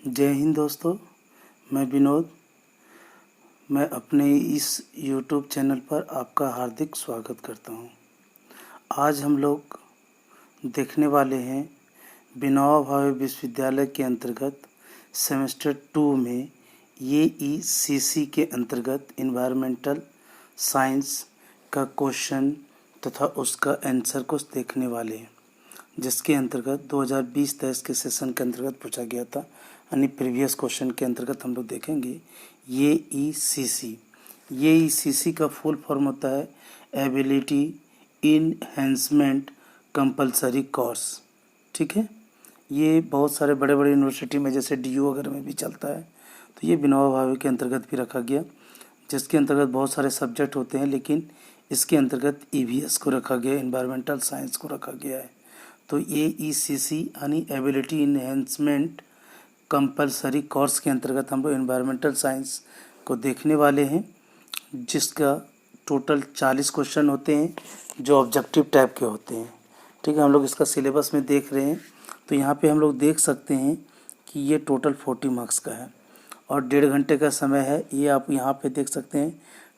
जय हिंद दोस्तों। मैं विनोद। मैं अपने इस YouTube चैनल पर आपका हार्दिक स्वागत करता हूं। आज हम लोग देखने वाले हैं विनोबा भावे विश्वविद्यालय के अंतर्गत सेमेस्टर 2 में ECC के अंतर्गत इन्वायरमेंटल साइंस का क्वेश्चन तथा उसका आंसर को देखने वाले हैं, जिसके अंतर्गत 2020-23 के सेशन के अंतर्गत पूछा गया था। यानी प्रीवियस क्वेश्चन के अंतर्गत हम लोग देखेंगे ECC का फुल फॉर्म होता है एबिलिटी इनहेंसमेंट कंपलसरी कोर्स। ठीक है, ये बहुत सारे बड़े बड़े यूनिवर्सिटी में जैसे DU वगैरह में भी चलता है। तो ये विनोबा भावे के अंतर्गत भी रखा गया, जिसके अंतर्गत बहुत सारे सब्जेक्ट होते हैं, लेकिन इसके अंतर्गत EVS को रखा गया, इन्वायरमेंटल साइंस को रखा गया है। तो ECC यानी एबिलिटी इनहेंसमेंट कंपलसरी कोर्स के अंतर्गत हम लोग इन्वायरमेंटल साइंस को देखने वाले हैं, जिसका टोटल 40 क्वेश्चन होते हैं जो ऑब्जेक्टिव टाइप के होते हैं। ठीक है, हम लोग इसका सिलेबस में देख रहे हैं। तो यहाँ पे हम लोग देख सकते हैं कि ये टोटल 40 मार्क्स का है और 1.5 घंटे का समय है। ये आप यहाँ पे देख सकते हैं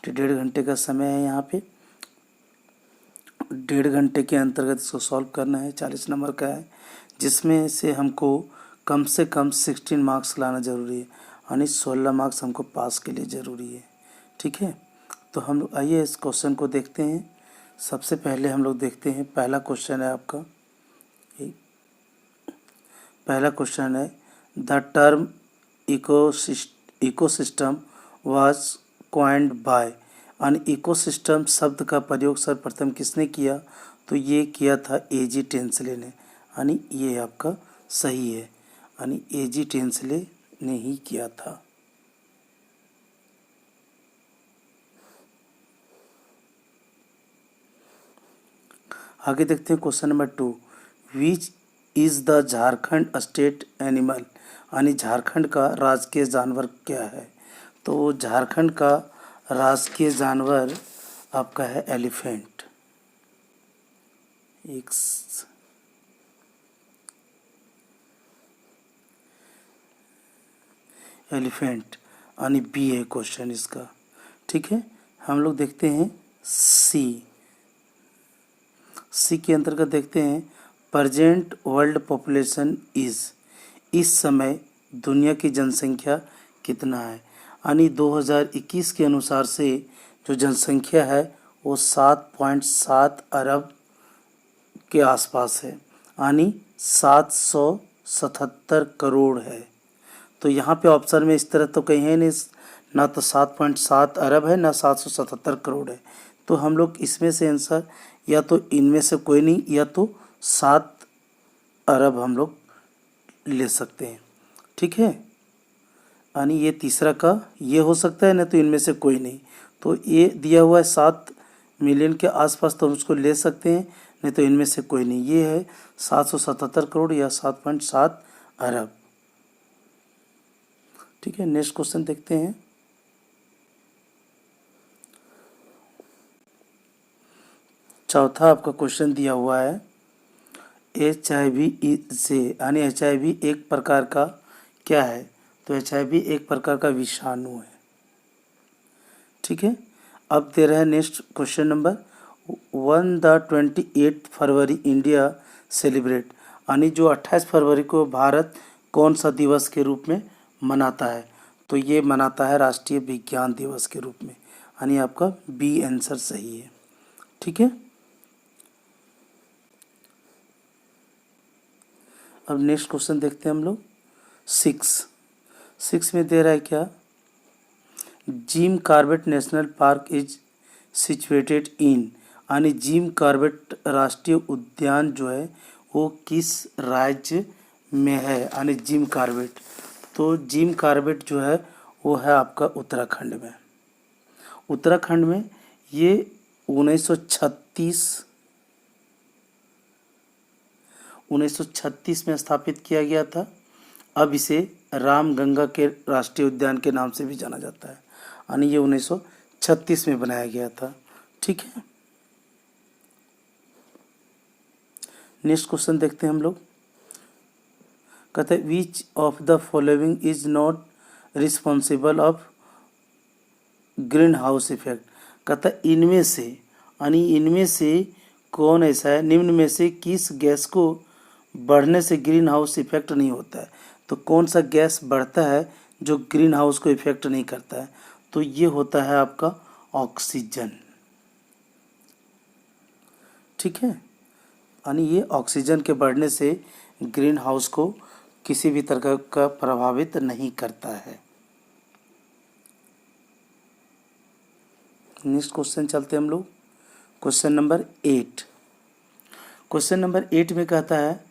कि 1.5 घंटे का समय है। यहाँ पे 1.5 घंटे के अंतर्गत इसको सॉल्व करना है। 40 नंबर का है, जिसमें से हमको कम से कम 16 मार्क्स लाना ज़रूरी है, यानी 16 मार्क्स हमको पास के लिए ज़रूरी है। ठीक है, तो हम लोग आइए इस क्वेश्चन को देखते हैं। सबसे पहले हम लोग देखते हैं, पहला क्वेश्चन है आपका, पहला क्वेश्चन है the term ecosystem was coined bye. यानी इकोसिस्टम शब्द का प्रयोग सर्वप्रथम किसने किया? तो ये किया था AG टेंसले ने। यानी ये आपका सही है, यानी AG टेंसले ने ही किया था। आगे देखते हैं question number 2। Which is the Jharkhand state animal. यानी झारखंड का राजकीय जानवर क्या है? तो झारखंड का राजकीय जानवर आपका है एलिफेंट। एलिफेंट यानी बी है क्वेश्चन इसका। ठीक है, हम लोग देखते हैं सी के अंतर्गत देखते हैं प्रेजेंट वर्ल्ड पॉपुलेशन इज़। इस समय दुनिया की जनसंख्या कितना है? यानी 2021 के अनुसार से जो जनसंख्या है वो 7.7 अरब के आसपास है, यानी 777 करोड़ है। तो यहाँ पे ऑप्शन में इस तरह तो कहीं है नहीं, ना तो 7.7 अरब है, ना 777 करोड़ है। तो हम लोग इसमें से आंसर या तो इनमें से कोई नहीं, या तो 7 अरब हम लोग ले सकते हैं। ठीक है, यानी ये तीसरा का ये हो सकता है, ना तो इनमें से कोई नहीं। तो ये दिया हुआ है 7 मिलियन के आसपास, तो हम उसको ले सकते हैं, नहीं तो इनमें से कोई नहीं। ये है 777 करोड़ या 7.7 अरब। ठीक है, नेक्स्ट क्वेश्चन देखते हैं। चौथा आपका क्वेश्चन दिया हुआ है HIV से, यानी HIV एक प्रकार का क्या है? तो HIV एक प्रकार का विषाणु है। ठीक है, अब दे रहे हैं next question number 1 the 28 February India celebrate. यानी जो 28 फरवरी को भारत कौन सा दिवस के रूप में मनाता है? तो ये मनाता है राष्ट्रीय विज्ञान दिवस के रूप में, यानी आपका बी आंसर सही है। ठीक है, अब नेक्स्ट क्वेश्चन देखते हैं हम लोग 6 में दे रहा है क्या? Jim Corbett national park is situated in. यानी जिम कॉर्बेट राष्ट्रीय उद्यान जो है वो किस राज्य में है? यानी जिम कॉर्बेट, तो जिम कॉर्बेट जो है वो है आपका उत्तराखंड में। उत्तराखंड में ये 1936 में स्थापित किया गया था। अब इसे रामगंगा के राष्ट्रीय उद्यान के नाम से भी जाना जाता है, यानी ये 1936 में बनाया गया था। ठीक है, नेक्स्ट क्वेश्चन देखते हैं हम लोग। कहते हैं विच of the following is not responsible of green house effect. कहता है इनमें से, यानी इनमें से कौन ऐसा है, निम्न में से किस गैस को बढ़ने से ग्रीन हाउस इफेक्ट नहीं होता है। तो कौन सा गैस बढ़ता है जो ग्रीन हाउस को इफेक्ट नहीं करता है, तो ये होता है आपका ऑक्सीजन। ठीक है, यानी ये ऑक्सीजन के बढ़ने से ग्रीन हाउस को किसी भी तरह का प्रभावित नहीं करता है। नेक्स्ट क्वेश्चन चलते हैं हम लोग, क्वेश्चन नंबर 8। क्वेश्चन नंबर 8 में कहता है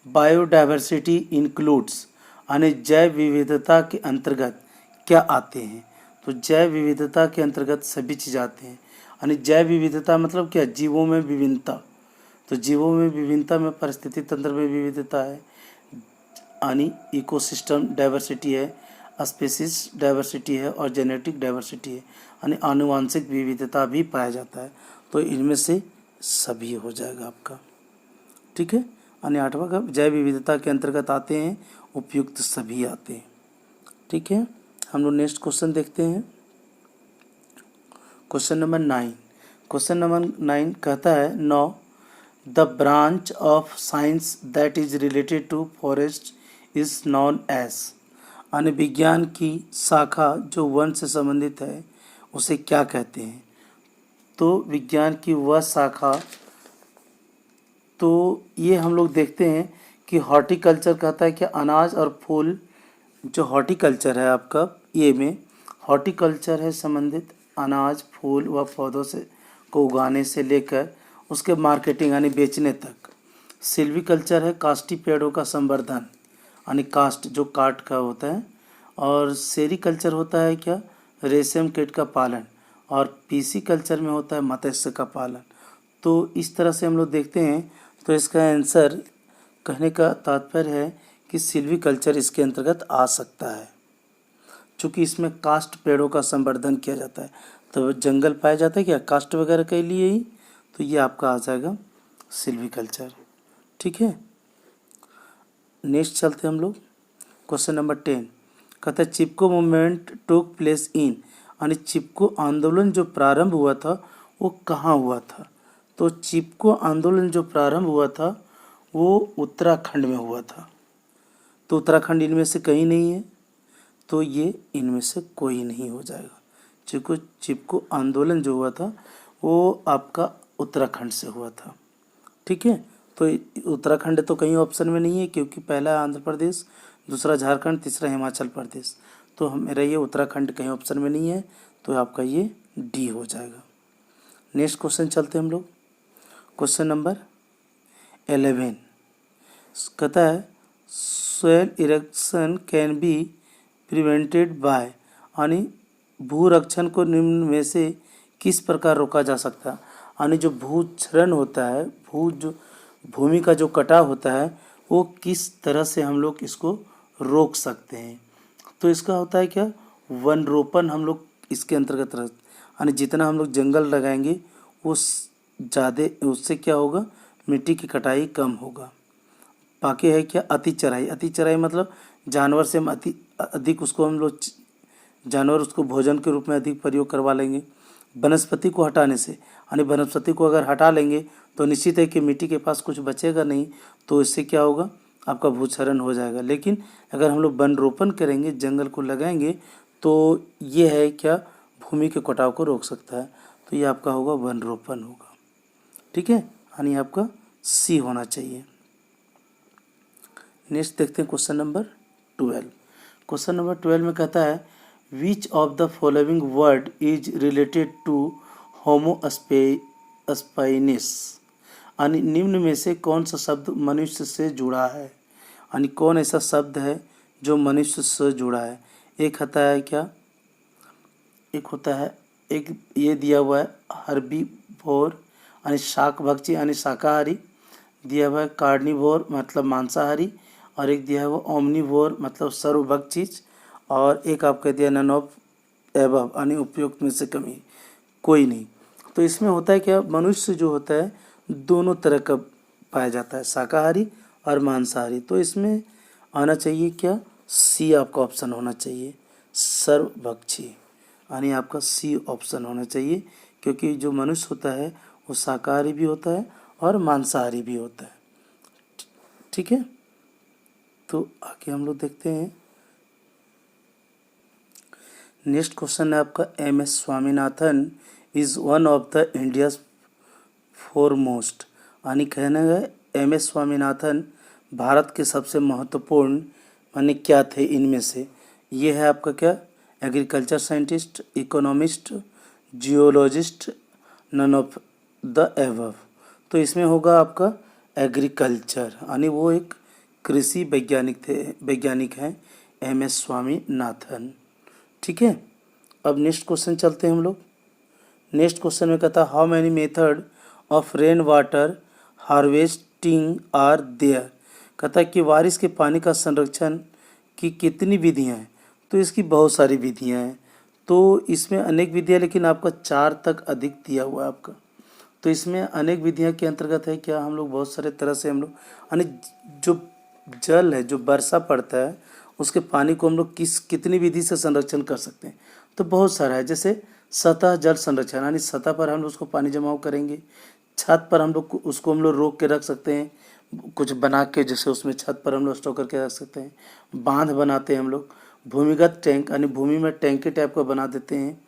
बायोडायवर्सिटी इंक्लूड्स, यानी जैव विविधता के अंतर्गत क्या आते हैं। तो जैव विविधता के अंतर्गत सभी चीज़ आते हैं, यानी जैव विविधता मतलब क्या, जीवों में विभिन्नता। तो जीवों में विभिन्नता में परिस्थिति तंत्र में विविधता है, यानी इकोसिस्टम डाइवर्सिटी है, स्पीसीज डाइवर्सिटी है और जेनेटिक डाइवर्सिटी है, यानी आनुवांशिक विविधता भी पाया जाता है। तो इनमें से सभी हो जाएगा आपका। ठीक है, यानी 8वां का जैव विविधता के अंतर्गत आते हैं, उपयुक्त सभी आते हैं। ठीक है, हम लोग नेक्स्ट क्वेश्चन देखते हैं, क्वेश्चन नंबर 9। क्वेश्चन नंबर 9 कहता है no the branch of science that is related to forest is known as, यानी विज्ञान की शाखा जो वन से संबंधित है उसे क्या कहते हैं। तो विज्ञान की वह शाखा, तो ये हम लोग देखते हैं कि हॉर्टिकल्चर कहता है कि अनाज और फूल, जो हॉर्टिकल्चर है आपका, ये में हॉर्टिकल्चर है संबंधित अनाज फूल व पौधों से को उगाने से लेकर उसके मार्केटिंग यानी बेचने तक। सिल्वीकल्चर है काष्ठी पेड़ों का संवर्धन, यानी कास्ट जो काट का होता है। और सेरीकल्चर होता है क्या, रेशम कीट का पालन। और पीसी कल्चर में होता है मत्स्य का पालन। तो इस तरह से हम लोग देखते हैं, तो इसका आंसर कहने का तात्पर्य है कि सिल्वीकल्चर इसके अंतर्गत आ सकता है, क्योंकि इसमें काष्ठ पेड़ों का संवर्धन किया जाता है। तो जंगल पाया जाता है क्या काष्ठ वगैरह के लिए ही, तो ये आपका आ जाएगा सिल्वीकल्चर। ठीक है, नेक्स्ट चलते हैं हम लोग, क्वेश्चन नंबर 10 कहता है चिपको मूवमेंट टुक प्लेस इन, यानी चिपको आंदोलन जो प्रारंभ हुआ था वो कहाँ हुआ था। तो चिपको आंदोलन जो प्रारंभ हुआ था वो उत्तराखंड में हुआ था। तो उत्तराखंड इनमें से कहीं नहीं है, तो ये इनमें से कोई नहीं हो जाएगा। चिपको आंदोलन जो हुआ था वो आपका उत्तराखंड से हुआ था। ठीक है, तो उत्तराखंड तो कहीं ऑप्शन में नहीं है, क्योंकि पहला आंध्र प्रदेश, दूसरा झारखंड, तीसरा हिमाचल प्रदेश। तो मेरा ये उत्तराखंड कहीं ऑप्शन में नहीं है, तो आपका ये डी हो जाएगा। नेक्स्ट क्वेश्चन चलते हैं हम लोग, क्वेश्चन नंबर 11 कहता है soil erection can be prevented by, यानी भूरक्षण को निम्न में से किस प्रकार रोका जा सकता है। यानी जो भूक्षरण होता है, भूमि का जो कटाव होता है वो किस तरह से हम लोग इसको रोक सकते हैं। तो इसका होता है क्या, वन रोपण हम लोग इसके अंतर्गत, यानी जितना हम लोग जंगल लगाएंगे उस ज़्यादा, उससे क्या होगा, मिट्टी की कटाई कम होगा। बाकी है क्या, अति चराई। अति चराई मतलब जानवर से हम अधिक उसको हम लोग, जानवर उसको भोजन के रूप में अधिक प्रयोग करवा लेंगे। वनस्पति को हटाने से, यानी वनस्पति को अगर हटा लेंगे तो निश्चित है कि मिट्टी के पास कुछ बचेगा नहीं, तो इससे क्या होगा, आपका भूक्षरण हो जाएगा। लेकिन अगर हम लोग वन रोपण करेंगे, जंगल को लगाएंगे, तो ये है क्या, भूमि के कटाव को रोक सकता है। तो ये आपका होगा वन रोपण होगा। ठीक है, यानी आपका सी होना चाहिए। नेक्स्ट देखते हैं क्वेश्चन नंबर 12। क्वेश्चन नंबर 12 में कहता है which of the following word is related to homo sapiens, यानी निम्न में से कौन सा शब्द मनुष्य से जुड़ा है। यानी कौन ऐसा शब्द है जो मनुष्य से जुड़ा है। एक होता है क्या, एक होता है, एक ये दिया हुआ है हर्बीवोर यानी शाक भक्षी यानी शाकाहारी, दिया हुआ है कार्निवोर मतलब मांसाहारी, और एक दिया है वो ओमनिवोर मतलब सर्वभक्षी, और एक आपका दिया नन ऑफ एबव यानी उपयुक्त में से कमी कोई नहीं। तो इसमें होता है क्या, मनुष्य जो होता है दोनों तरह का पाया जाता है, शाकाहारी और मांसाहारी। तो इसमें आना चाहिए क्या, सी आपका ऑप्शन होना चाहिए, सर्वभक्षी, यानी आपका सी ऑप्शन होना चाहिए, क्योंकि जो मनुष्य होता है वो शाकाहारी भी होता है और मांसाहारी भी होता है। ठीक है, तो आगे हम लोग देखते हैं। नेक्स्ट क्वेश्चन है आपका, M S Swaminathan is one of the India's foremost, यानी कहना है एम एस स्वामीनाथन भारत के सबसे महत्वपूर्ण माने क्या थे इनमें से। ये है आपका क्या, agriculture scientist, economist, geologist, none of the above. तो इसमें होगा आपका एग्रीकल्चर, यानी वो एक कृषि वैज्ञानिक हैं एम एस स्वामीनाथन। ठीक है, अब नेक्स्ट क्वेश्चन चलते हैं हम लोग। नेक्स्ट क्वेश्चन में कहता है how many method of rain water harvesting are there. कहता है कि बारिश के पानी का संरक्षण की कितनी विधियां हैं। तो इसकी बहुत सारी विधियां हैं, तो इसमें अनेक विधियां, लेकिन आपका 4 तक अधिक दिया हुआ है आपका। तो इसमें अनेक विधियां के अंतर्गत है क्या, हम लोग बहुत सारे तरह से हम लोग यानी जो जल है, जो वर्षा पड़ता है उसके पानी को हम लोग कितनी विधि से संरक्षण कर सकते हैं। तो बहुत सारा है, जैसे सतह जल संरक्षण, यानी सतह पर हम लोग उसको पानी जमाव करेंगे। छत पर हम लोग उसको हम लोग रोक के रख सकते हैं, कुछ बना के, जैसे उसमें छत पर हम लोग स्टोर करके रख सकते हैं। बांध बनाते हैं हम लोग, भूमिगत टैंक यानी भूमि में टैंकी टाइप का बना देते हैं।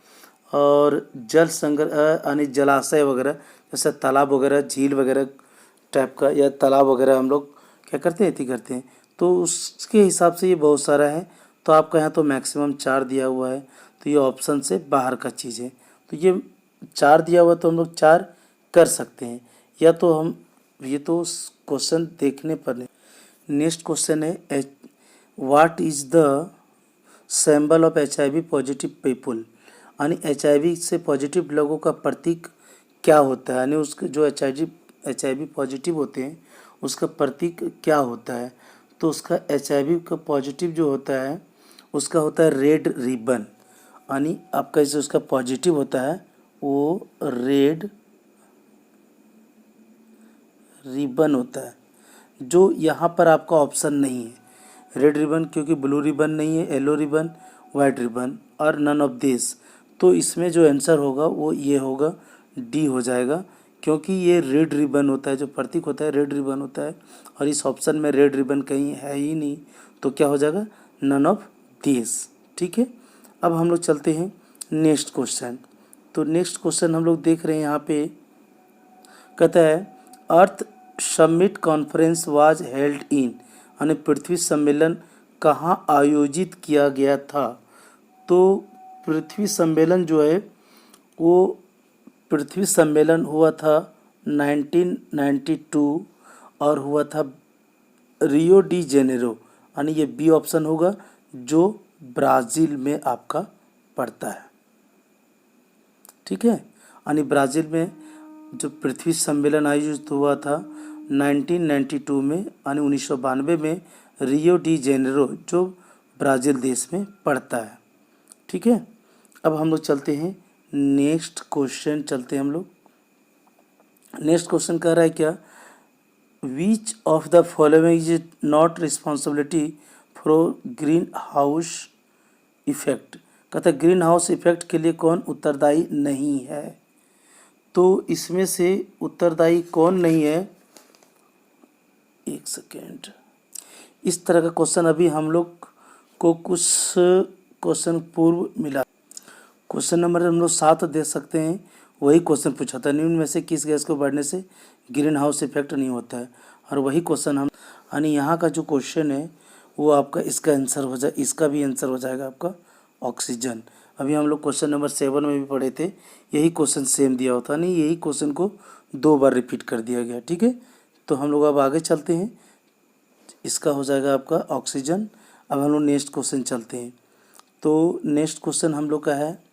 और जल संग्रह यानी जलाशय वगैरह, जैसे तालाब वगैरह, झील वगैरह टाइप का, या तालाब वगैरह हम लोग क्या करते हैं, इति करते हैं। तो उसके हिसाब से ये बहुत सारा है। तो आपका यहाँ तो मैक्सिमम 4 दिया हुआ है, तो ये ऑप्शन से बाहर का चीज़ है। तो ये 4 दिया हुआ, तो हम लोग 4 कर सकते हैं, या तो हम ये तो क्वेश्चन देखने पर नहीं। नेक्स्ट क्वेश्चन है what is the symbol of HIV positive people, यानी HIV से पॉजिटिव लोगों का प्रतीक क्या होता है, यानी उसके जो HIV पॉजिटिव होते हैं उसका प्रतीक क्या होता है। तो उसका HIV का पॉजिटिव जो होता है उसका होता है रेड रिबन, यानी आपका जो उसका पॉजिटिव होता है वो रेड रिबन होता है, जो यहाँ पर आपका ऑप्शन नहीं है रेड रिबन, क्योंकि ब्लू रिबन नहीं है, येलो रिबन, वाइट रिबन और नन ऑफ दिस। तो इसमें जो आंसर होगा वो ये होगा, डी हो जाएगा, क्योंकि ये रेड रिबन होता है, जो प्रतीक होता है रेड रिबन होता है, और इस ऑप्शन में रेड रिबन कहीं है ही नहीं, तो क्या हो जाएगा, नन ऑफ दिस। ठीक है, अब हम लोग चलते हैं नेक्स्ट क्वेश्चन। तो नेक्स्ट क्वेश्चन हम लोग देख रहे हैं यहाँ पे, कहता है earth summit conference was held in, यानी पृथ्वी सम्मेलन कहाँ आयोजित किया गया था। तो पृथ्वी सम्मेलन जो है वो पृथ्वी सम्मेलन हुआ था 1992 और हुआ था रियो डी जेनेरो, यानी ये बी ऑप्शन होगा, जो ब्राज़ील में आपका पड़ता है। ठीक है, यानी ब्राज़ील में जो पृथ्वी सम्मेलन आयोजित हुआ था 1992 में, यानी 1992 में, रियो डी जेनेरो जो ब्राज़ील देश में पड़ता है। ठीक है, अब हम लोग चलते हैं नेक्स्ट क्वेश्चन, चलते हैं हम लोग। नेक्स्ट क्वेश्चन कह रहा है क्या, विच of the following is not responsibility for green house effect. कहता है ग्रीन हाउस इफेक्ट के लिए कौन उत्तरदायी नहीं है। तो इसमें से उत्तरदायी कौन नहीं है, एक सेकेंड, इस तरह का क्वेश्चन अभी हम लोग को कुछ क्वेश्चन पूर्व मिला। क्वेश्चन नंबर हम लोग 7 दे सकते हैं, वही क्वेश्चन पूछा था, निम्न में से किस गैस को बढ़ने से ग्रीन हाउस इफेक्ट नहीं होता है, और वही क्वेश्चन हम, यानी यहाँ का जो क्वेश्चन है वो आपका इसका आंसर हो जाए, इसका भी आंसर हो जाएगा आपका ऑक्सीजन। अभी हम लोग क्वेश्चन नंबर 7 में भी पढ़े थे, यही क्वेश्चन सेम दिया होता, नहीं यही क्वेश्चन को 2 बार रिपीट कर दिया गया। ठीक है, तो हम लोग अब आगे चलते हैं, इसका हो जाएगा आपका ऑक्सीजन। अब हम लोग नेक्स्ट क्वेश्चन चलते हैं। तो नेक्स्ट क्वेश्चन हम लोग का है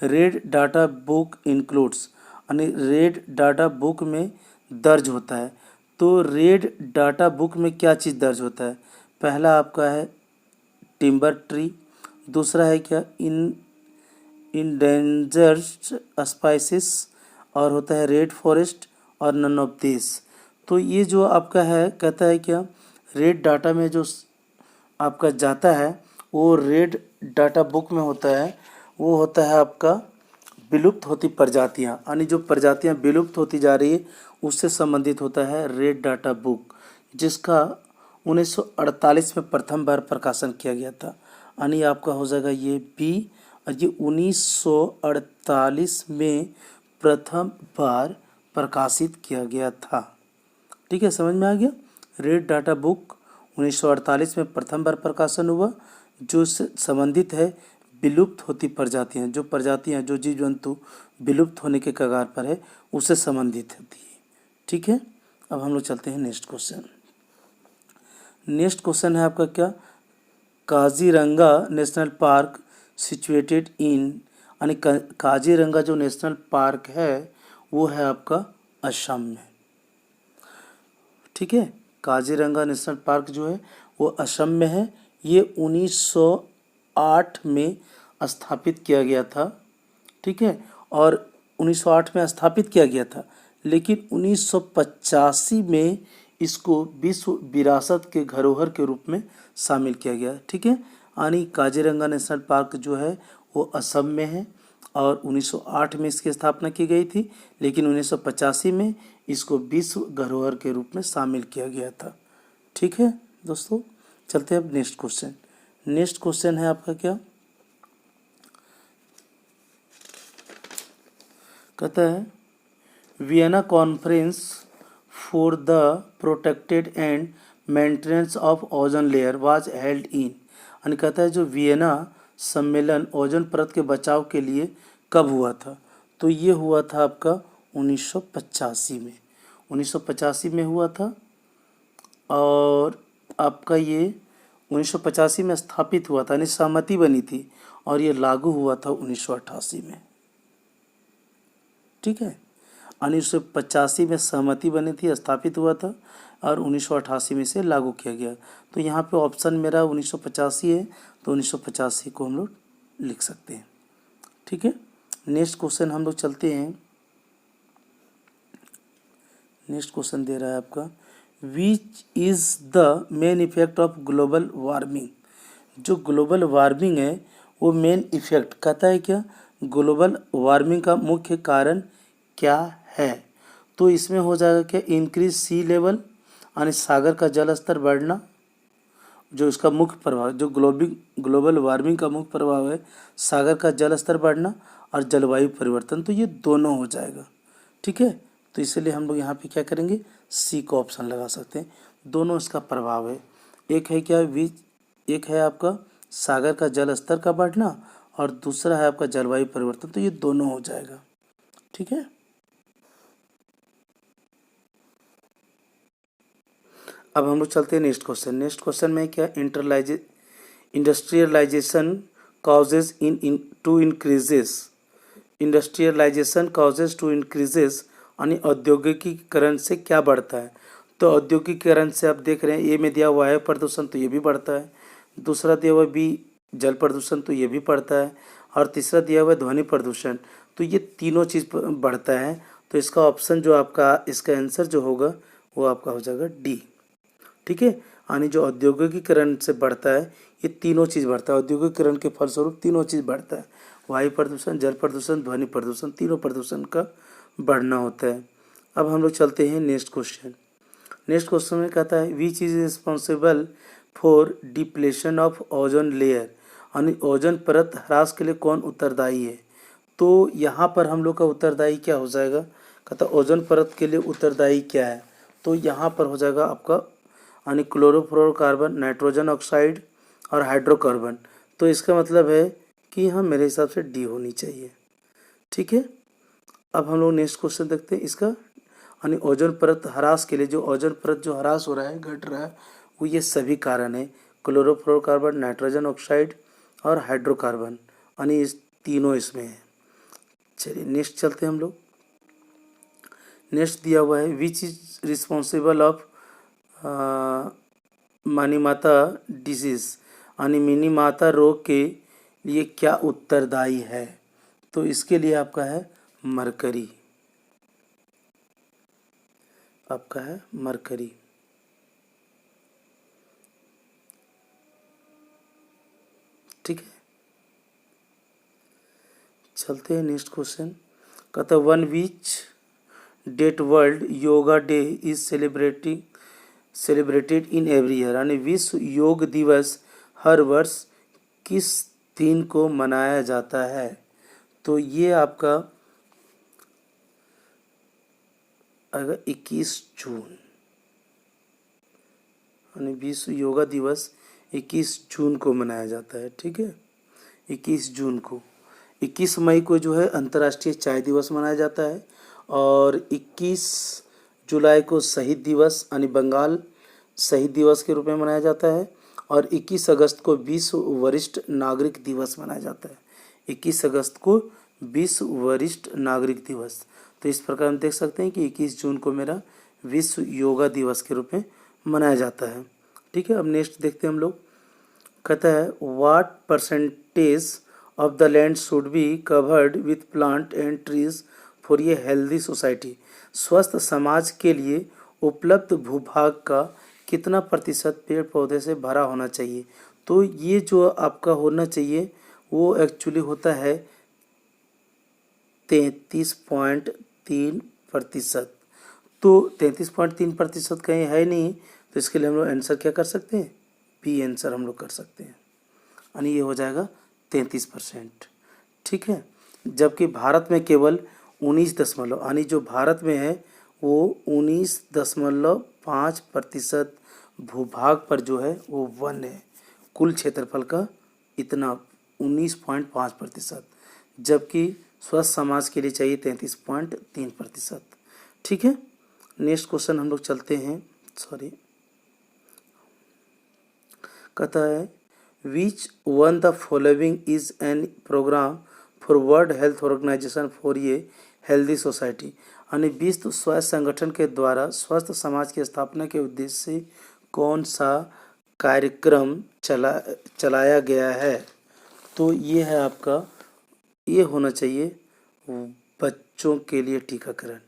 रेड डाटा बुक इंक्लूड्स, यानी रेड डाटा बुक में दर्ज होता है। तो रेड डाटा बुक में क्या चीज़ दर्ज होता है, पहला आपका है टिम्बर ट्री, दूसरा है क्या इंडेंजर्ड स्पाइसिस, और होता है रेड फॉरेस्ट, और नन ऑफ दिस। तो ये जो आपका है कहता है क्या, रेड डाटा में जो आपका जाता है वो रेड डाटा बुक में होता है, वो होता है आपका विलुप्त होती प्रजातियां, यानी जो प्रजातियां विलुप्त होती जा रही है उससे संबंधित होता है रेड डाटा बुक, जिसका 1948 में प्रथम बार प्रकाशन किया गया था। यानी आपका हो जाएगा ये बी, और ये 1948 में प्रथम बार प्रकाशित किया गया था। ठीक है, समझ में आ गया। रेड डाटा बुक 1948 में प्रथम बार प्रकाशन हुआ, जो इससे संबंधित है विलुप्त होती प्रजातियां, जो प्रजातियां, जो जीव जंतु विलुप्त होने के कगार पर है उससे संबंधित होती है। ठीक है, अब हम लोग चलते हैं नेक्स्ट क्वेश्चन। नेक्स्ट क्वेश्चन है आपका क्या, Kaziranga national park situated in, यानी काजीरंगा जो नेशनल पार्क है वो है आपका असम में। ठीक है, काजीरंगा नेशनल पार्क जो है वो असम में है। ये 1908 में स्थापित किया गया था। ठीक है, और 1908 में स्थापित किया गया था, लेकिन 1985 में इसको विश्व विरासत के धरोहर के रूप में शामिल किया गया। ठीक है, यानी काजीरंगा नेशनल पार्क जो है वो असम में है और 1908 में इसकी स्थापना की गई थी, लेकिन 1985 में इसको विश्व धरोहर के रूप में शामिल किया गया था। ठीक है दोस्तों, चलते हैं अब नेक्स्ट क्वेश्चन। नेक्स्ट क्वेश्चन है आपका क्या, कहता है Vienna conference for the protected and maintenance of ozone layer was held in, यानी कहता है जो वियना सम्मेलन ओजोन परत के बचाव के लिए कब हुआ था, तो ये हुआ था आपका 1985 में। 1985 में हुआ था और आपका ये 1985 में स्थापित हुआ था, यानी सहमति बनी थी, और ये लागू हुआ था 1988 में। ठीक है, 1985 में सहमति बनी थी, स्थापित हुआ था, और 1988 में से लागू किया गया। तो यहाँ पे ऑप्शन मेरा 1985 है, तो 1985 को हम लोग लिख सकते हैं। ठीक है, नेक्स्ट क्वेश्चन हम लोग चलते हैं। नेक्स्ट क्वेश्चन दे रहा है आपका, which is the main effect of global warming, जो ग्लोबल वार्मिंग है वो मेन इफेक्ट कहता है क्या, ग्लोबल वार्मिंग का मुख्य कारण क्या है, तो इसमें हो जाएगा क्या, इंक्रीज सी लेवल, यानी सागर का जल स्तर बढ़ना, जो इसका मुख्य प्रभाव, जो ग्लोबल वार्मिंग का मुख्य प्रभाव है सागर का जल स्तर बढ़ना और जलवायु परिवर्तन, तो ये दोनों हो जाएगा। ठीक है, तो इसलिए हम लोग यहाँ पे क्या करेंगे, सी का ऑप्शन लगा सकते हैं, दोनों इसका प्रभाव है। एक है क्या, एक है आपका सागर का जल स्तर का बढ़ना और दूसरा है आपका जलवायु परिवर्तन, तो ये दोनों हो जाएगा। ठीक है, अब हम लोग चलते हैं नेक्स्ट क्वेश्चन। नेक्स्ट क्वेश्चन में क्या, industrialization causes to increases, industrialization causes to increases, यानी औद्योगिकीकरण से क्या बढ़ता है, तो औद्योगिकीकरण से आप देख रहे हैं ए में दिया हुआ है प्रदूषण, तो ये भी बढ़ता है, दूसरा दिया हुआ बी जल प्रदूषण, तो ये भी बढ़ता है, और तीसरा दिया हुआ है ध्वनि प्रदूषण, तो ये तीनों चीज़ बढ़ता है। तो इसका ऑप्शन जो आपका, इसका आंसर जो होगा वो आपका हो जाएगा डी। ठीक है, यानी जो औद्योगिकीकरण से बढ़ता है ये तीनों चीज़ बढ़ता है, औद्योगिकीकरण के फलस्वरूप तीनों चीज़ बढ़ता है, वायु प्रदूषण, जल प्रदूषण, ध्वनि प्रदूषण, तीनों प्रदूषण का बढ़ना होता है। अब हम लोग चलते हैं नेक्स्ट क्वेश्चन। नेक्स्ट क्वेश्चन में कहता है which is responsible for depletion of ozone layer, यानी ओजोन परत ह्रास के लिए कौन उत्तरदायी है, तो यहाँ पर हम लोग का उत्तरदायी क्या हो जाएगा, कहता ओजोन परत के लिए उत्तरदायी क्या है, तो यहाँ पर हो जाएगा आपका, यानी क्लोरोफ्लोरोकार्बन, नाइट्रोजन ऑक्साइड और हाइड्रोकार्बन, तो इसका मतलब है कि हाँ मेरे हिसाब से डी होनी चाहिए। ठीक है, अब हम लोग नेक्स्ट क्वेश्चन देखते हैं इसका, यानी ओजोन परत ह्रास के लिए, जो ओजोन परत जो ह्रास हो रहा है, घट रहा है, वो ये सभी कारण है, क्लोरोफ्लोरोकार्बन, नाइट्रोजन ऑक्साइड और हाइड्रोकार्बन, यानी इस तीनों इसमें है। चलिए नेक्स्ट चलते हैं हम लोग। नेक्स्ट दिया हुआ है which is responsible of Minimata disease, यानी मिनीमाता रोग के लिए क्या उत्तरदायी है, तो इसके लिए आपका है मरकरी, आपका है मरकरी। ठीक है, चलते हैं नेक्स्ट क्वेश्चन। कहता on which date world yoga day is celebrated in every year, यानी विश्व योग दिवस हर वर्ष किस दिन को मनाया जाता है? तो ये आपका अगर 21 जून, यानी विश्व योगा दिवस 21 जून को मनाया जाता है। ठीक है, 21 जून को। 21 मई को जो है अंतर्राष्ट्रीय चाय दिवस मनाया जाता है, और 21 जुलाई को शहीद दिवस यानी बंगाल शहीद दिवस के रूप में मनाया जाता है, और 21 अगस्त को विश्व वरिष्ठ नागरिक दिवस मनाया जाता है। 21 अगस्त को विश्व वरिष्ठ नागरिक दिवस। तो इस प्रकार हम देख सकते हैं कि 21 जून को मेरा विश्व योगा दिवस के रूप में मनाया जाता है। ठीक है, अब नेक्स्ट देखते हैं हम लोग। कहता है what percentage of the land should be covered with plant and trees for a healthy society, स्वस्थ समाज के लिए उपलब्ध भूभाग का कितना प्रतिशत पेड़ पौधे से भरा होना चाहिए? तो ये जो आपका होना चाहिए वो एक्चुअली होता है 33.3%। तो 33.3% कहीं है नहीं, तो इसके लिए हम लोग आंसर क्या कर सकते हैं? बी आंसर हम लोग कर सकते हैं, यानी ये हो जाएगा 33%। ठीक है, जबकि भारत में केवल 19 यानी जो भारत में है वो 19.5% भूभाग पर जो है वो वन है। कुल क्षेत्रफल का इतना 19.5%, जबकि स्वस्थ समाज के लिए चाहिए 33.3%। ठीक है, नेक्स्ट क्वेश्चन हम लोग चलते हैं। कहता है which one the following is an program for world health organization for a healthy society, यानी विश्व स्वास्थ्य संगठन के द्वारा स्वस्थ समाज की स्थापना के उद्देश्य से कौन सा कार्यक्रम चलाया गया है? तो ये है आपका, ये होना चाहिए बच्चों के लिए टीकाकरण,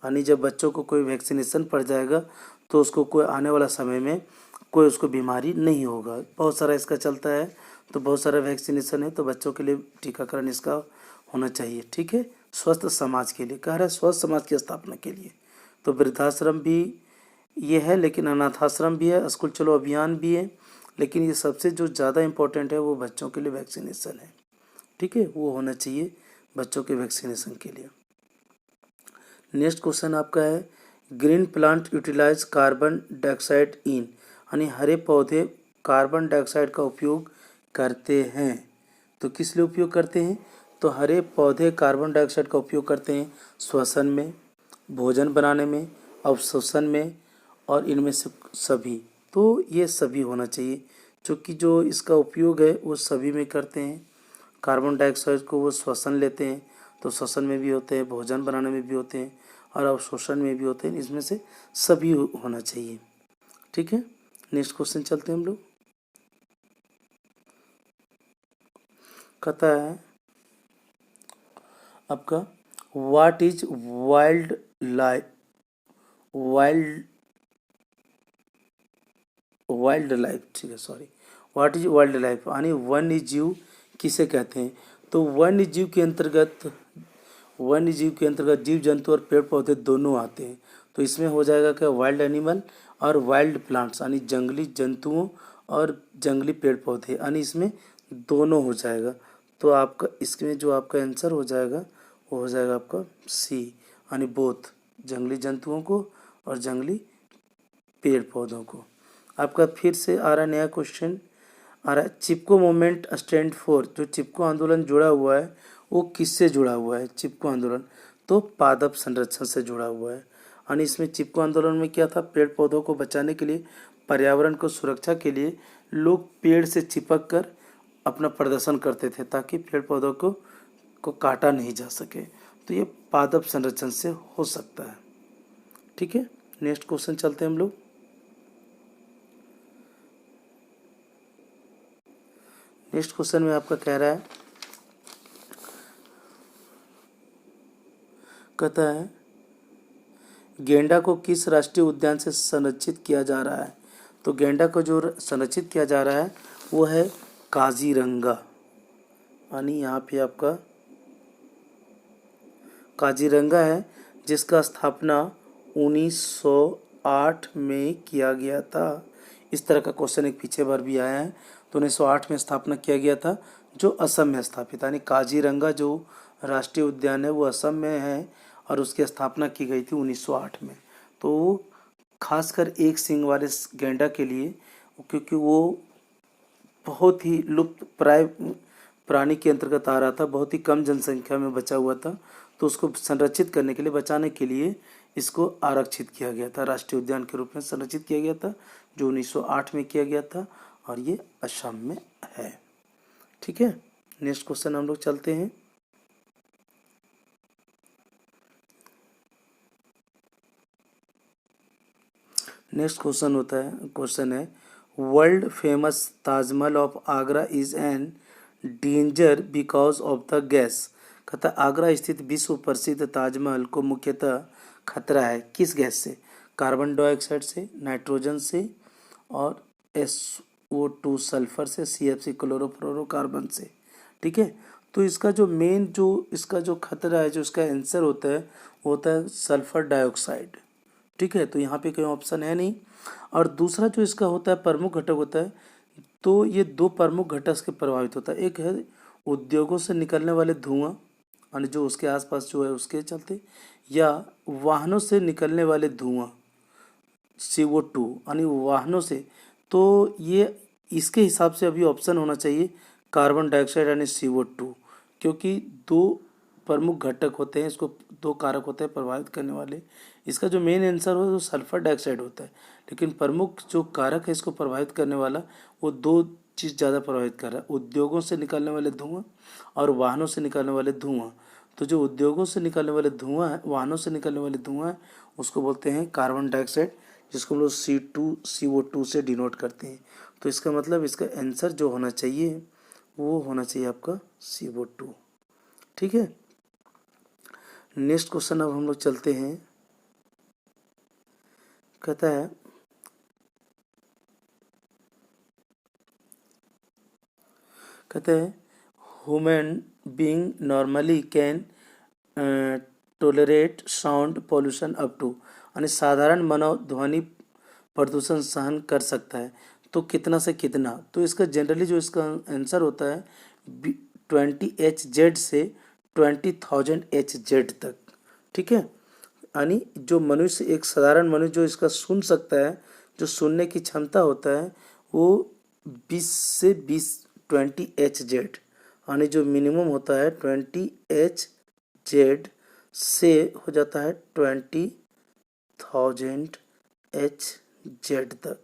यानी जब बच्चों को कोई वैक्सीनेशन पड़ जाएगा तो उसको कोई आने वाला समय में कोई उसको बीमारी नहीं होगा। बहुत सारा इसका चलता है, तो बहुत सारा वैक्सीनेशन है, तो बच्चों के लिए टीकाकरण इसका होना चाहिए। ठीक है, स्वस्थ समाज के लिए कह रहा है, स्वस्थ समाज की स्थापना के लिए। तो वृद्धाश्रम भी ये है, लेकिन अनाथाश्रम भी है, स्कूल चलो अभियान भी है, लेकिन ये सबसे जो ज़्यादा इम्पोर्टेंट है वो बच्चों के लिए वैक्सीनेशन है। ठीक है, वो होना चाहिए बच्चों के वैक्सीनेशन के लिए। नेक्स्ट क्वेश्चन आपका है green plant utilize carbon dioxide in, यानी हरे पौधे कार्बन डाइऑक्साइड का उपयोग करते हैं। तो किस लिए उपयोग करते हैं? तो हरे पौधे कार्बन डाइऑक्साइड का उपयोग करते हैं श्वसन में, भोजन बनाने में, अवशोषण में, और इनमें से सभी। तो ये सभी होना चाहिए, क्योंकि जो इसका उपयोग है वो सभी में करते हैं। कार्बन डाइऑक्साइड को वो श्वसन लेते हैं, तो श्वसन में भी होते हैं, भोजन बनाने में भी होते हैं, और अवशोषण में भी होते हैं। इसमें से सभी होना चाहिए। ठीक है, नेक्स्ट क्वेश्चन चलते हैं हम लोग। कहता है आपका व्हाट इज वाइल्ड लाइफ ठीक है, sorry, what is wild life, यानी वन्य जीव किसे कहते हैं? तो वन्य जीव के अंतर्गत जीव जंतु और पेड़ पौधे दोनों आते हैं। तो इसमें हो जाएगा क्या? वाइल्ड एनिमल और वाइल्ड प्लांट्स, यानी जंगली जंतुओं और जंगली पेड़ पौधे, यानी इसमें दोनों हो जाएगा। तो आपका इसमें जो आपका आंसर हो जाएगा वो हो जाएगा आपका सी, यानी बोथ, जंगली जंतुओं को और जंगली पेड़ पौधों को। आपका फिर से आ रहा नया क्वेश्चन आ रहा है चिपको मूवमेंट स्टैंड फॉर, जो चिपको आंदोलन जुड़ा हुआ है वो किससे जुड़ा हुआ है? चिपको आंदोलन तो पादप संरक्षण से जुड़ा हुआ है, यानी इसमें चिपको आंदोलन में क्या था? पेड़ पौधों को बचाने के लिए, पर्यावरण को सुरक्षा के लिए लोग पेड़ से चिपक कर अपना प्रदर्शन करते थे, ताकि पेड़ पौधों को काटा नहीं जा सके। तो ये पादप संरक्षण से हो सकता है। ठीक है, नेक्स्ट क्वेश्चन चलते हैं हम लोग। नेक्स्ट क्वेश्चन में आपका कह रहा है, कहता है गेंडा को किस राष्ट्रीय उद्यान से संरक्षित किया जा रहा है? तो गेंडा को जो संरक्षित किया जा रहा है वो है काजीरंगा, यानी यहाँ पे आपका काजीरंगा है, जिसका स्थापना 1908 में किया गया था। इस तरह का क्वेश्चन एक पीछे बार भी आया है। तो 1908 में स्थापना किया गया था, जो असम में स्थापित, यानी काजीरंगा जो राष्ट्रीय उद्यान है वो असम में है और उसकी स्थापना की गई थी 1908 में। तो खासकर एक सींग वाले गैंडा के लिए, क्योंकि वो बहुत ही लुप्त प्राय प्राणी के अंतर्गत आ रहा था, बहुत ही कम जनसंख्या में बचा हुआ था, तो उसको संरक्षित करने के लिए, बचाने के लिए इसको आरक्षित किया गया था, राष्ट्रीय उद्यान के रूप में संरक्षित किया गया था, जो 1908 में किया गया था और ये असम में है। ठीक है, नेक्स्ट क्वेश्चन हम लोग चलते हैं। नेक्स्ट क्वेश्चन है world famous Taj Mahal of Agra is an danger because of the gas. कहता आगरा स्थित विश्व प्रसिद्ध ताजमहल को मुख्यतः खतरा है किस गैस से? कार्बन डाइऑक्साइड से, नाइट्रोजन से और SO2 सल्फर से, CFC क्लोरोफ्लोरोकार्बन से। ठीक है, तो इसका जो मेन इसका जो खतरा है, जो इसका आंसर होता है वो होता है सल्फर डाइऑक्साइड। ठीक है, तो यहाँ पे कोई ऑप्शन है नहीं। और दूसरा जो इसका होता है प्रमुख घटक होता है, तो ये दो प्रमुख घटक के प्रभावित होता है। एक है उद्योगों से निकलने वाले धुआं, यानी जो उसके आसपास जो है उसके चलते, या वाहनों से निकलने वाले धुआं CO2, यानी वाहनों से। तो ये इसके हिसाब से अभी ऑप्शन होना चाहिए कार्बन डाइऑक्साइड यानी CO2, क्योंकि दो प्रमुख घटक होते हैं, इसको दो कारक होते हैं प्रभावित करने वाले। इसका जो मेन आंसर हो वो सल्फर डाइऑक्साइड होता है, लेकिन प्रमुख जो कारक है इसको प्रभावित करने वाला, वो दो चीज़ ज़्यादा प्रभावित कर रहा है, उद्योगों से निकलने वाले धुआं और वाहनों से निकलने वाले धुआं। तो जो उद्योगों से निकलने वाले धुआं है, वाहनों से निकलने वाले धुआं है, उसको बोलते हैं कार्बन डाइऑक्साइड, जिसको हम लोग CO2 से डिनोट करते हैं। तो इसका मतलब इसका आंसर जो होना चाहिए वो होना चाहिए आपका CO2। ठीक है, नेक्स्ट क्वेश्चन अब हम लोग चलते हैं। कहता है human being normally can tolerate sound pollution up to, यानी साधारण मानव ध्वनि प्रदूषण सहन कर सकता है तो कितना से कितना। तो इसका जनरली जो इसका आंसर होता है 20 Hz से 20,000 Hz तक। ठीक है, यानी जो मनुष्य, एक साधारण मनुष्य जो इसका सुन सकता है, जो सुनने की क्षमता होता है वो 20 से 20 Hz, यानी जो मिनिमम होता है 20 Hz से हो जाता है 20,000 Hz तक।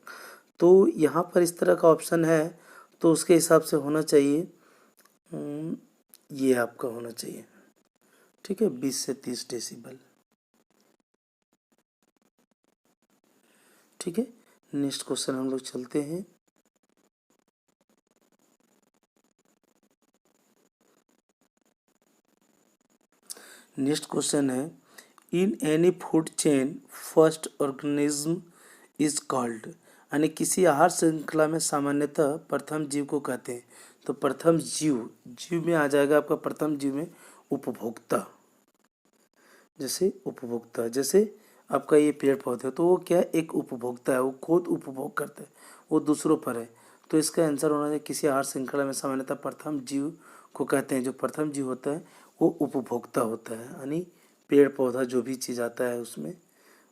तो यहाँ पर इस तरह का ऑप्शन है, तो उसके हिसाब से होना चाहिए ये आपका होना चाहिए। ठीक है, 20 से 30 डेसिबल। ठीक है, नेक्स्ट क्वेश्चन हम लोग चलते हैं। नेक्स्ट क्वेश्चन है in any food chain first organism is called, यानी किसी आहार श्रृंखला में सामान्यतः प्रथम जीव को कहते हैं। तो प्रथम जीव में आ जाएगा आपका, प्रथम जीव में उपभोक्ता। जैसे आपका ये पेड़ पौधे, तो वो क्या है, एक उपभोक्ता है, वो खुद उपभोग करता है, वो दूसरों पर है। तो इसका आंसर होना चाहिए किसी आहार श्रृंखला में सामान्यतः प्रथम जीव को कहते हैं। जो प्रथम जीव होता है वो उपभोक्ता होता है, यानी पेड़ पौधा जो भी चीज़ आता है उसमें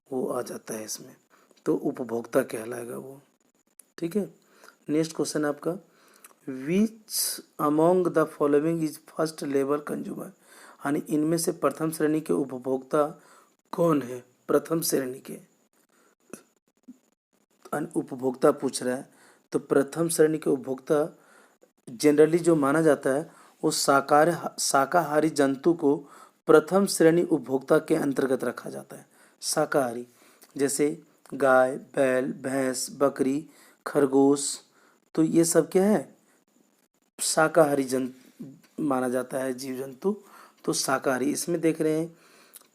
वो आ जाता है इसमें, तो उपभोक्ता कहलाएगा वो। ठीक है, नेक्स्ट क्वेश्चन आपका which among the following is first level consumer, यानी इनमें से प्रथम श्रेणी के उपभोक्ता कौन है? प्रथम श्रेणी के उपभोक्ता पूछ रहा है, तो प्रथम श्रेणी के उपभोक्ता जनरली जो माना जाता है वो शाकाहारी जंतु को प्रथम श्रेणी उपभोक्ता के अंतर्गत रखा जाता है। शाकाहारी जैसे गाय, बैल, भैंस, बकरी, खरगोश, तो ये सब क्या है, शाकाहारी जंतु माना जाता है, जीव जंतु। तो शाकाहारी इसमें देख रहे हैं,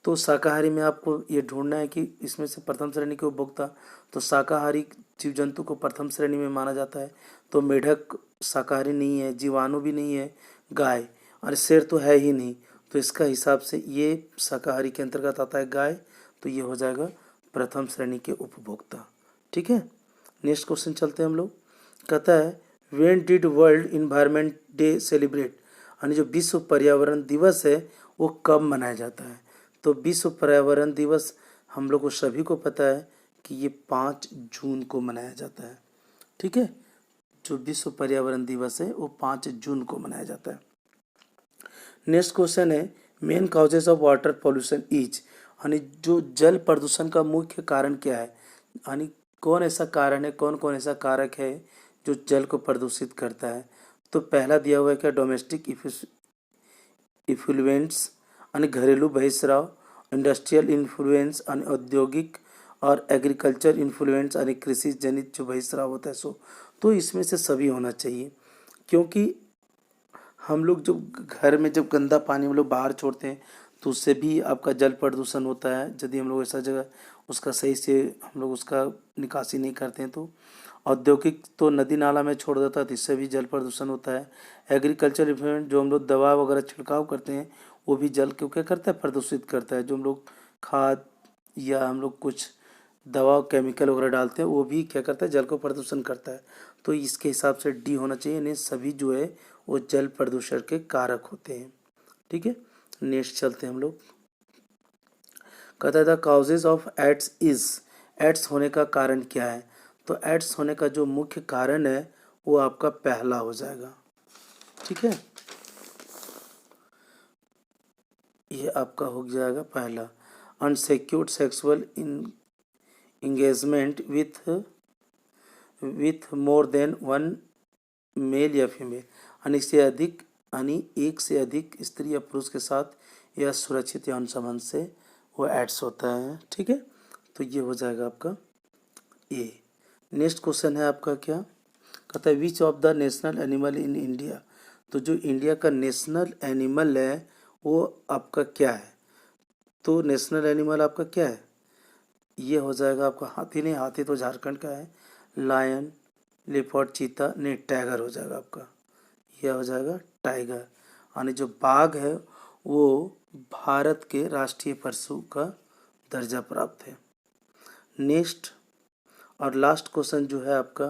तो शाकाहारी में आपको ये ढूंढना है कि इसमें से प्रथम श्रेणी के उपभोक्ता, तो शाकाहारी जीव जंतु को प्रथम श्रेणी में माना जाता है। तो मेढक शाकाहारी नहीं है, जीवाणु भी नहीं है, गाय और शेर तो है ही नहीं, तो इसका हिसाब से ये शाकाहारी के अंतर्गत आता है गाय, तो ये हो जाएगा प्रथम श्रेणी के उपभोक्ता। ठीक है, नेक्स्ट क्वेश्चन चलते हैं हम लोग। कहता है when did world environment day celebrate, यानी जो विश्व पर्यावरण दिवस है वो कब मनाया जाता है। तो विश्व पर्यावरण दिवस हम लोग को सभी को पता है कि ये 5 जून को मनाया जाता है। ठीक है, जो विश्व पर्यावरण दिवस है वो 5 जून को मनाया जाता है। नेक्स्ट क्वेश्चन है main causes of water pollution is, यानी जो जल प्रदूषण का मुख्य कारण क्या है, यानी कौन ऐसा कारण है, कौन कौन ऐसा कारक है जो जल को प्रदूषित करता है। तो पहला दिया हुआ है क्या, डोमेस्टिक इफ्लुएंस यानी घरेलू बहिस्राव, इंडस्ट्रियल इन्फ्लुएंस यानी औद्योगिक, और एग्रीकल्चर इन्फ्लुएंस यानी कृषि जनित जो बहिस्राव होता है सो। तो इसमें से सभी होना चाहिए, क्योंकि हम लोग जब घर में जब गंदा पानी हम लोग बाहर छोड़ते हैं तो उससे भी आपका जल प्रदूषण होता है। यदि हम लोग ऐसा जगह उसका सही से हम लोग उसका निकासी नहीं करते हैं तो औद्योगिक तो नदी नाला में छोड़ देता है, तो इससे भी जल प्रदूषण होता है। एग्रीकल्चर इन्फ्लुएंस जो हम लोग दवा वगैरह छिड़काव करते हैं वो भी जल को क्या करता है, प्रदूषित करता है। जो हम लोग खाद या हम लोग कुछ दवा केमिकल वगैरह डालते हैं वो भी क्या करता है, जल को प्रदूषण करता है। तो इसके हिसाब से डी होना चाहिए, यानी सभी जो है वो जल प्रदूषण के कारक होते हैं। ठीक है, नेक्स्ट चलते हैं हम लोग। कहता है the causes of AIDS is, AIDS होने का कारण क्या है। तो एड्स होने का जो मुख्य कारण है वो आपका पहला हो जाएगा। ठीक है, ये आपका हो जाएगा पहला, unsecured sexual engagement with more than one male या फीमेल, यानी से अधिक, यानी एक से अधिक स्त्री या पुरुष के साथ या सुरक्षित यौन संबंध से वो एड्स होता है। ठीक है, तो ये हो जाएगा आपका ए। नेक्स्ट क्वेश्चन है आपका क्या, कहता है which of the national animal in India. तो जो इंडिया का नेशनल एनिमल है वो आपका क्या है। तो नेशनल एनिमल आपका क्या है, ये हो जाएगा आपका हाथी, नहीं हाथी तो झारखंड का है, लायन, लेपर्ड, चीता, नहीं टाइगर हो जाएगा आपका, यह हो जाएगा टाइगर। यानी जो बाघ है वो भारत के राष्ट्रीय पशु का दर्जा प्राप्त है। नेक्स्ट और लास्ट क्वेश्चन जो है आपका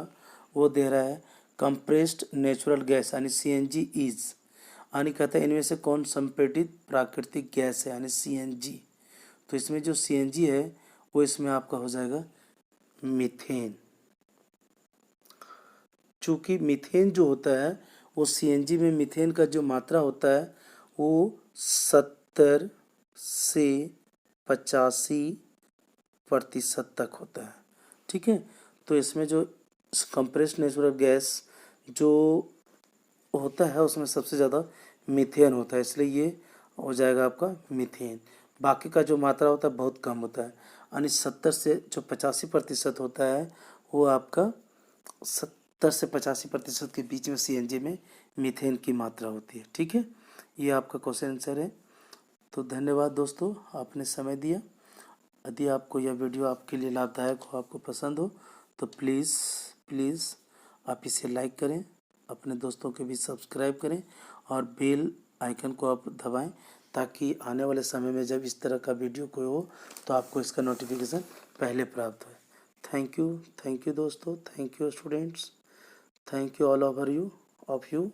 वो दे रहा है कंप्रेस्ड नेचुरल गैस यानी सीएनजी इज, यानी कहता है इनमें से कौन संपीड़ित प्राकृतिक गैस है, यानी सीएनजी। तो इसमें जो सीएनजी है वो इसमें आपका हो जाएगा मीथेन। चूँकि मीथेन जो होता है वो सीएनजी में मीथेन का जो मात्रा होता है वो 70 से 85% तक होता है। ठीक है, तो इसमें जो कंप्रेस्ड नेचुरल गैस जो होता है उसमें सबसे ज़्यादा मीथेन होता है, इसलिए ये हो जाएगा आपका मीथेन। बाकी का जो मात्रा होता है बहुत कम होता है, यानी 70 से जो 85% होता है वो आपका 70 से 85% के बीच में सीएनजी में मीथेन की मात्रा होती है। ठीक है, ये आपका क्वेश्चन आंसर है। तो धन्यवाद दोस्तों, आपने समय दिया। यदि आपको यह वीडियो आपके लिए लाभदायक हो, आपको पसंद हो तो प्लीज़ आप इसे लाइक करें, अपने दोस्तों के भी सब्सक्राइब करें और बेल आइकन को आप दबाएं, ताकि आने वाले समय में जब इस तरह का वीडियो कोई हो तो आपको इसका नोटिफिकेशन पहले प्राप्त हो। थैंक यू दोस्तों, thank you students, thank you all over you of you.